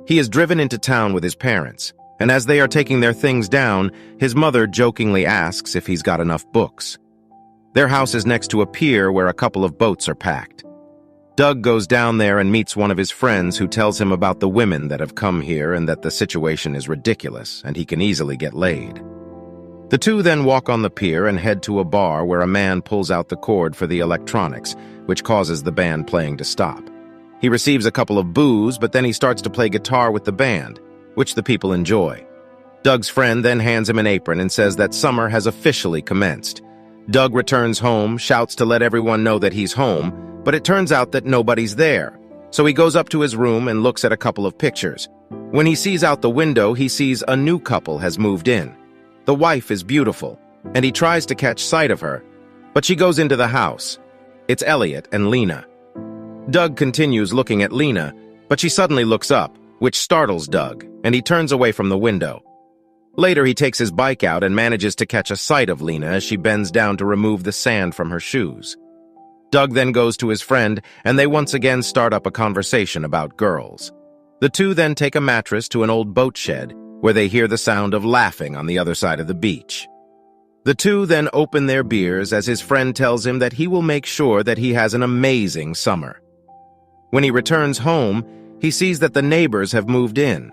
He is driven into town with his parents, and as they are taking their things down, his mother jokingly asks if he's got enough books. Their house is next to a pier where a couple of boats are packed. Doug goes down there and meets one of his friends who tells him about the women that have come here and that the situation is ridiculous and he can easily get laid. The two then walk on the pier and head to a bar where a man pulls out the cord for the electronics, which causes the band playing to stop. He receives a couple of boos, but then he starts to play guitar with the band, which the people enjoy. Doug's friend then hands him an apron and says that summer has officially commenced. Doug returns home, shouts to let everyone know that he's home, but it turns out that nobody's there. So he goes up to his room and looks at a couple of pictures. When he sees out the window, he sees a new couple has moved in. The wife is beautiful, and he tries to catch sight of her, but she goes into the house. It's Elliot and Lena. Doug continues looking at Lena, but she suddenly looks up, which startles Doug, and he turns away from the window. Later, he takes his bike out and manages to catch a sight of Lena as she bends down to remove the sand from her shoes. Doug then goes to his friend, and they once again start up a conversation about girls. The two then take a mattress to an old boat shed, where they hear the sound of laughing on the other side of the beach. The two then open their beers as his friend tells him that he will make sure that he has an amazing summer. When he returns home, he sees that the neighbors have moved in.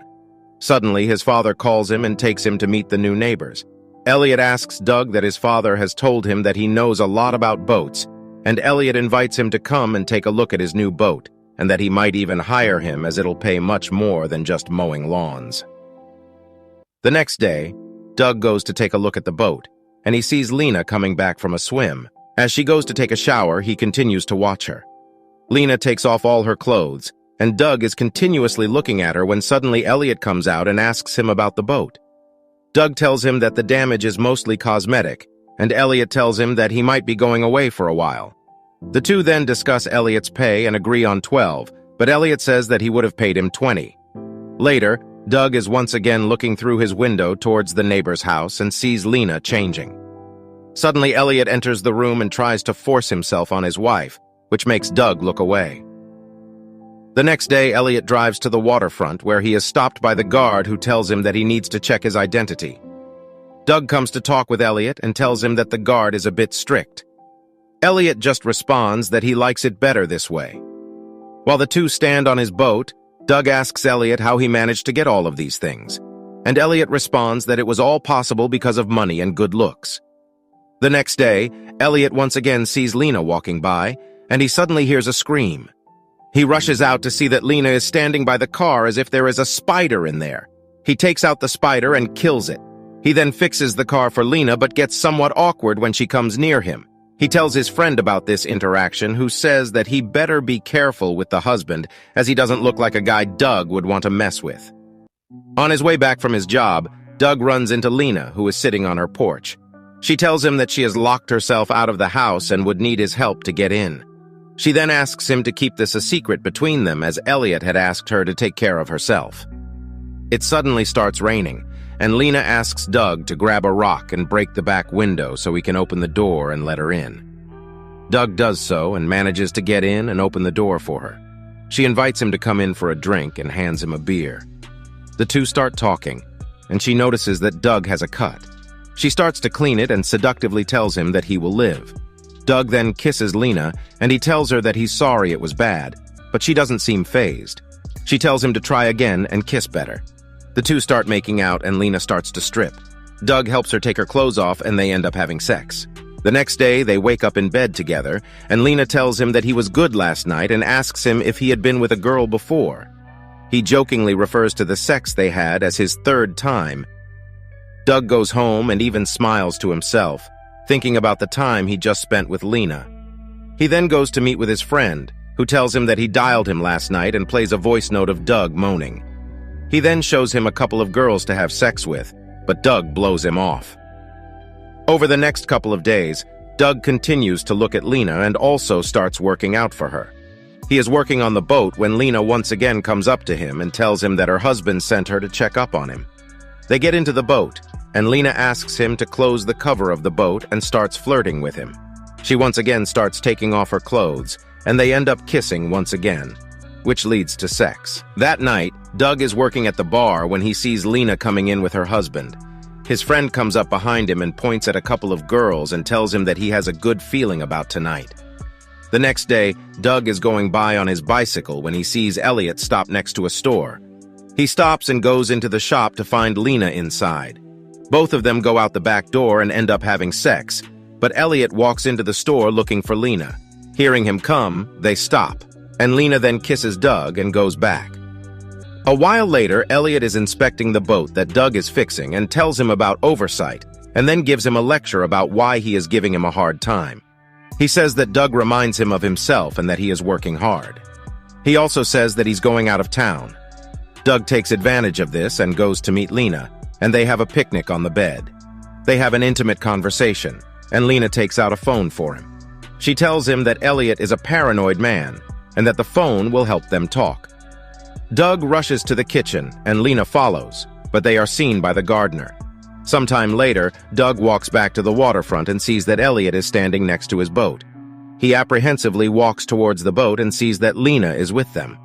Suddenly, his father calls him and takes him to meet the new neighbors. Elliot asks Doug that his father has told him that he knows a lot about boats, and Elliot invites him to come and take a look at his new boat, and that he might even hire him as it'll pay much more than just mowing lawns. The next day, Doug goes to take a look at the boat, and he sees Lena coming back from a swim. As she goes to take a shower, he continues to watch her. Lena takes off all her clothes, and Doug is continuously looking at her when suddenly Elliot comes out and asks him about the boat. Doug tells him that the damage is mostly cosmetic, and Elliot tells him that he might be going away for a while. The two then discuss Elliot's pay and agree on 12, but Elliot says that he would have paid him 20. Later, Doug is once again looking through his window towards the neighbor's house and sees Lena changing. Suddenly, Elliot enters the room and tries to force himself on his wife, which makes Doug look away. The next day, Elliot drives to the waterfront where he is stopped by the guard who tells him that he needs to check his identity. Doug comes to talk with Elliot and tells him that the guard is a bit strict. Elliot just responds that he likes it better this way. While the two stand on his boat, Doug asks Elliot how he managed to get all of these things, and Elliot responds that it was all possible because of money and good looks. The next day, Elliot once again sees Lena walking by, and he suddenly hears a scream. He rushes out to see that Lena is standing by the car as if there is a spider in there. He takes out the spider and kills it. He then fixes the car for Lena but gets somewhat awkward when she comes near him. He tells his friend about this interaction, who says that he better be careful with the husband, as he doesn't look like a guy Doug would want to mess with. On his way back from his job, Doug runs into Lena, who is sitting on her porch. She tells him that she has locked herself out of the house and would need his help to get in. She then asks him to keep this a secret between them, as Elliot had asked her to take care of herself. It suddenly starts raining, and Lena asks Doug to grab a rock and break the back window so he can open the door and let her in. Doug does so and manages to get in and open the door for her. She invites him to come in for a drink and hands him a beer. The two start talking, and she notices that Doug has a cut. She starts to clean it and seductively tells him that he will live. Doug then kisses Lena, and he tells her that he's sorry it was bad, but she doesn't seem fazed. She tells him to try again and kiss better. The two start making out, and Lena starts to strip. Doug helps her take her clothes off, and they end up having sex. The next day, they wake up in bed together, and Lena tells him that he was good last night and asks him if he had been with a girl before. He jokingly refers to the sex they had as his third time. Doug goes home and even smiles to himself, thinking about the time he just spent with Lena. He then goes to meet with his friend, who tells him that he dialed him last night and plays a voice note of Doug moaning. He then shows him a couple of girls to have sex with, but Doug blows him off. Over the next couple of days, Doug continues to look at Lena and also starts working out for her. He is working on the boat when Lena once again comes up to him and tells him that her husband sent her to check up on him. They get into the boat, and Lena asks him to close the cover of the boat and starts flirting with him. She once again starts taking off her clothes, and they end up kissing once again. which leads to sex. That night, Doug is working at the bar when he sees Lena coming in with her husband. His friend comes up behind him and points at a couple of girls and tells him that he has a good feeling about tonight. The next day, Doug is going by on his bicycle when he sees Elliot stop next to a store. He stops and goes into the shop to find Lena inside. Both of them go out the back door and end up having sex, but Elliot walks into the store looking for Lena. Hearing him come, they stop, and Lena then kisses Doug and goes back. A while later, Elliot is inspecting the boat that Doug is fixing and tells him about oversight, and then gives him a lecture about why he is giving him a hard time. He says that Doug reminds him of himself and that he is working hard. He also says that he's going out of town. Doug takes advantage of this and goes to meet Lena, and they have a picnic on the bed. They have an intimate conversation, and Lena takes out a phone for him. She tells him that Elliot is a paranoid man, and that the phone will help them talk. Doug rushes to the kitchen, and Lena follows, but they are seen by the gardener. Sometime later, Doug walks back to the waterfront and sees that Elliot is standing next to his boat. He apprehensively walks towards the boat and sees that Lena is with them.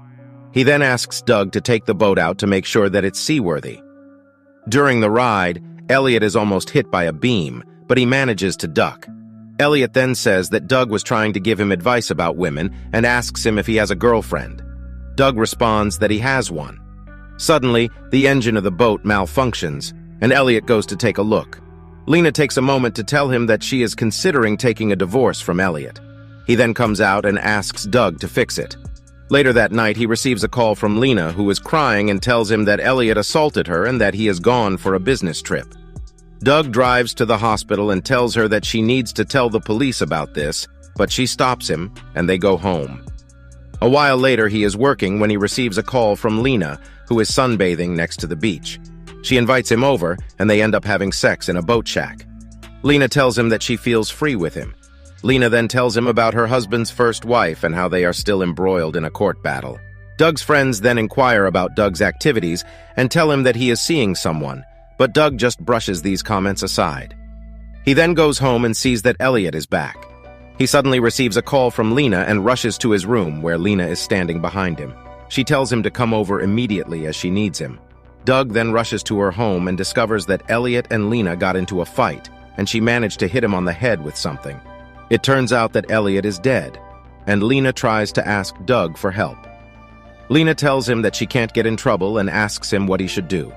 He then asks Doug to take the boat out to make sure that it's seaworthy. During the ride, Elliot is almost hit by a beam, but he manages to duck. Elliot then says that Doug was trying to give him advice about women and asks him if he has a girlfriend. Doug responds that he has one. Suddenly, the engine of the boat malfunctions, and Elliot goes to take a look. Lena takes a moment to tell him that she is considering taking a divorce from Elliot. He then comes out and asks Doug to fix it. Later that night, he receives a call from Lena, who is crying and tells him that Elliot assaulted her and that he is gone for a business trip. Doug drives to the hospital and tells her that she needs to tell the police about this, but she stops him, and they go home. A while later, he is working when he receives a call from Lena, who is sunbathing next to the beach. She invites him over, and they end up having sex in a boat shack. Lena tells him that she feels free with him. Lena then tells him about her husband's first wife and how they are still embroiled in a court battle. Doug's friends then inquire about Doug's activities and tell him that he is seeing someone, but Doug just brushes these comments aside. He then goes home and sees that Elliot is back. He suddenly receives a call from Lena and rushes to his room, where Lena is standing behind him. She tells him to come over immediately as she needs him. Doug then rushes to her home and discovers that Elliot and Lena got into a fight, and she managed to hit him on the head with something. It turns out that Elliot is dead, and Lena tries to ask Doug for help. Lena tells him that she can't get in trouble and asks him what he should do.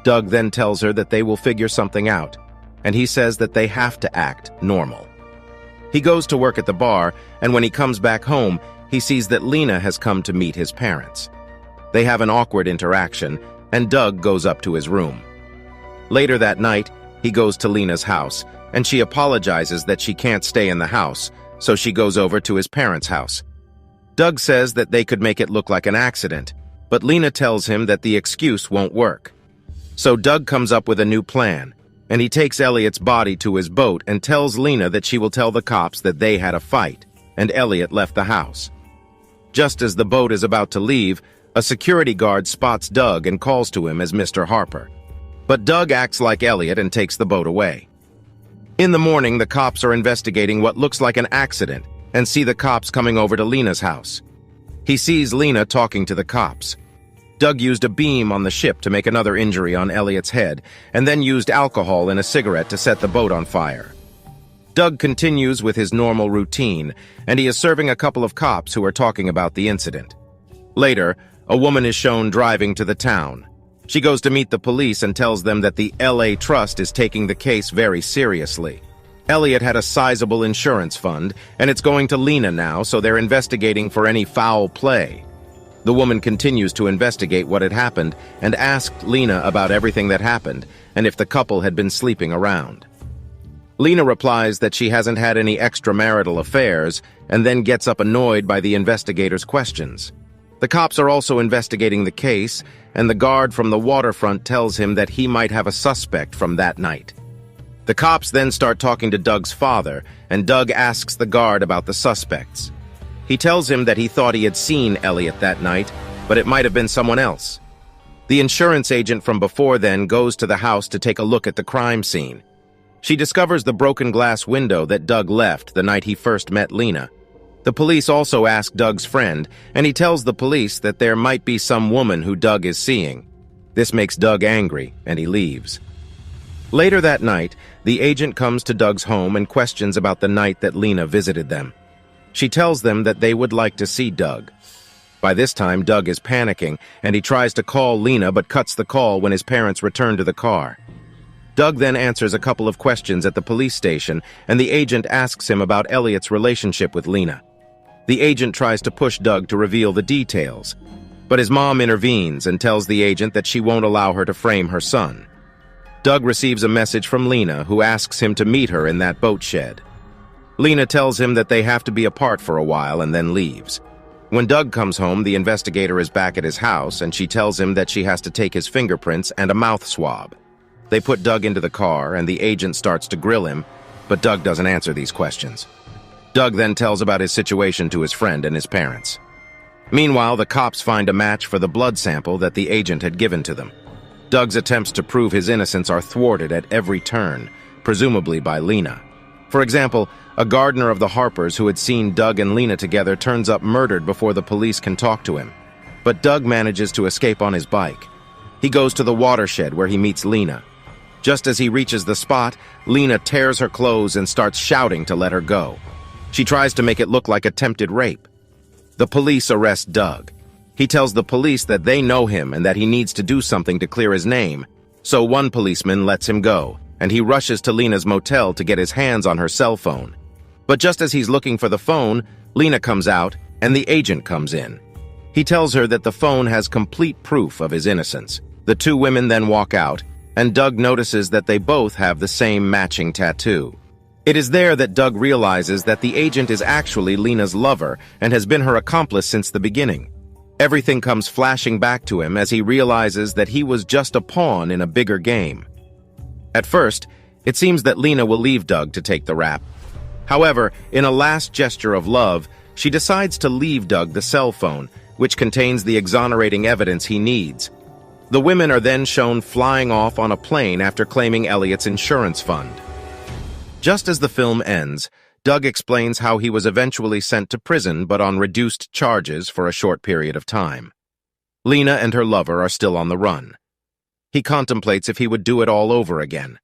Doug then tells her that they will figure something out, and he says that they have to act normal. He goes to work at the bar, and when he comes back home, he sees that Lena has come to meet his parents. They have an awkward interaction, and Doug goes up to his room. Later that night, he goes to Lena's house, and she apologizes that she can't stay in the house, so she goes over to his parents' house. Doug says that they could make it look like an accident, but Lena tells him that the excuse won't work. So Doug comes up with a new plan, and he takes Elliot's body to his boat and tells Lena that she will tell the cops that they had a fight, and Elliot left the house. Just as the boat is about to leave, a security guard spots Doug and calls to him as Mr. Harper. But Doug acts like Elliot and takes the boat away. In the morning, the cops are investigating what looks like an accident and see the cops coming over to Lena's house. He sees Lena talking to the cops. Doug used a beam on the ship to make another injury on Elliot's head, and then used alcohol in a cigarette to set the boat on fire. Doug continues with his normal routine, and he is serving a couple of cops who are talking about the incident. Later, a woman is shown driving to the town. She goes to meet the police and tells them that the LA Trust is taking the case very seriously. Elliot had a sizable insurance fund, and it's going to Lena now, so they're investigating for any foul play. The woman continues to investigate what had happened and asked Lena about everything that happened and if the couple had been sleeping around. Lena replies that she hasn't had any extramarital affairs and then gets up annoyed by the investigators' questions. The cops are also investigating the case, and the guard from the waterfront tells him that he might have a suspect from that night. The cops then start talking to Doug's father, and Doug asks the guard about the suspects. He tells him that he thought he had seen Elliot that night, but it might have been someone else. The insurance agent from before then goes to the house to take a look at the crime scene. She discovers the broken glass window that Doug left the night he first met Lena. The police also ask Doug's friend, and he tells the police that there might be some woman who Doug is seeing. This makes Doug angry, and he leaves. Later that night, the agent comes to Doug's home and questions about the night that Lena visited them. She tells them that they would like to see Doug. By this time, Doug is panicking, and he tries to call Lena but cuts the call when his parents return to the car. Doug then answers a couple of questions at the police station, and the agent asks him about Elliot's relationship with Lena. The agent tries to push Doug to reveal the details, but his mom intervenes and tells the agent that she won't allow her to frame her son. Doug receives a message from Lena, who asks him to meet her in that boat shed. Lena tells him that they have to be apart for a while and then leaves. When Doug comes home, the investigator is back at his house, and she tells him that she has to take his fingerprints and a mouth swab. They put Doug into the car, and the agent starts to grill him, but Doug doesn't answer these questions. Doug then tells about his situation to his friend and his parents. Meanwhile, the cops find a match for the blood sample that the agent had given to them. Doug's attempts to prove his innocence are thwarted at every turn, presumably by Lena. For example, a gardener of the Harpers who had seen Doug and Lena together turns up murdered before the police can talk to him. But Doug manages to escape on his bike. He goes to the watershed where he meets Lena. Just as he reaches the spot, Lena tears her clothes and starts shouting to let her go. She tries to make it look like attempted rape. The police arrest Doug. He tells the police that they know him and that he needs to do something to clear his name. So one policeman lets him go, and he rushes to Lena's motel to get his hands on her cell phone. But just as he's looking for the phone, Lena comes out, and the agent comes in. He tells her that the phone has complete proof of his innocence. The two women then walk out, and Doug notices that they both have the same matching tattoo. It is there that Doug realizes that the agent is actually Lena's lover and has been her accomplice since the beginning. Everything comes flashing back to him as he realizes that he was just a pawn in a bigger game. At first, it seems that Lena will leave Doug to take the rap. However, in a last gesture of love, she decides to leave Doug the cell phone, which contains the exonerating evidence he needs. The women are then shown flying off on a plane after claiming Elliot's insurance fund. Just as the film ends, Doug explains how he was eventually sent to prison but on reduced charges for a short period of time. Lena and her lover are still on the run. He contemplates if he would do it all over again.